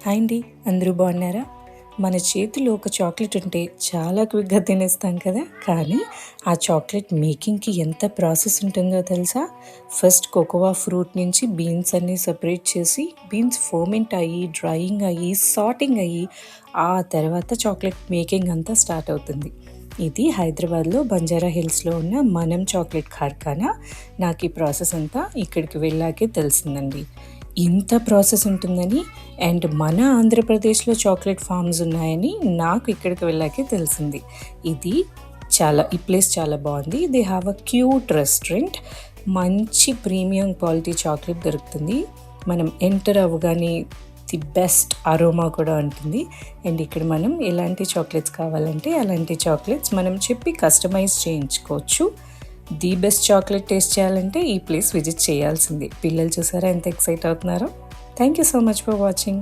Hi అండి, అందరూ బాగున్నారా? మన చేతిలో ఒక చాక్లెట్ ఉంటే చాలా క్విక్గా తినేస్తాం కదా. కానీ ఆ చాక్లెట్ మేకింగ్కి ఎంత ప్రాసెస్ ఉంటుందో తెలుసా? ఫస్ట్ కోకోవా ఫ్రూట్ నుంచి బీన్స్ అన్నీ సపరేట్ చేసి బీన్స్ ఫర్మెంట్ అయ్యి డ్రైయింగ్ అయ్యి సార్టింగ్ అయ్యి ఆ తర్వాత చాక్లెట్ మేకింగ్ అంతా స్టార్ట్ అవుతుంది. ఇది హైదరాబాద్లో బంజారా హిల్స్లో ఉన్న మనం చాక్లెట్ కార్ఖానా. నాకు ఈ ప్రాసెస్ అంతా ఇక్కడికి వెళ్ళాకే తెలిసిందండి. ఇంత ప్రాసెస్ ఉంటుందని అండ్ మన ఆంధ్రప్రదేశ్లో చాక్లెట్ ఫార్మ్స్ ఉన్నాయని నాకు ఇక్కడికి వెళ్ళాకే తెలిసింది. ఈ ప్లేస్ చాలా బాగుంది. They have a cute restaurant. మంచి ప్రీమియం క్వాలిటీ చాక్లెట్ దొరుకుతుంది. మనం ఎంటర్ అవ్వగానే ది బెస్ట్ అరోమా కూడా ఉంటుంది. అండ్ ఇక్కడ మనం ఎలాంటి చాక్లెట్స్ కావాలంటే అలాంటి చాక్లెట్స్ మనం చెప్పి కస్టమైజ్ చేయించుకోవచ్చు. ది బెస్ట్ చాక్లెట్ టేస్ట్ చేయాలంటే ఈ ప్లేస్ విజిట్ చేయాల్సిందే. పిల్లలు చూసారా ఎంత ఎక్సైట్ అవుతున్నారో. Thank you so much for watching.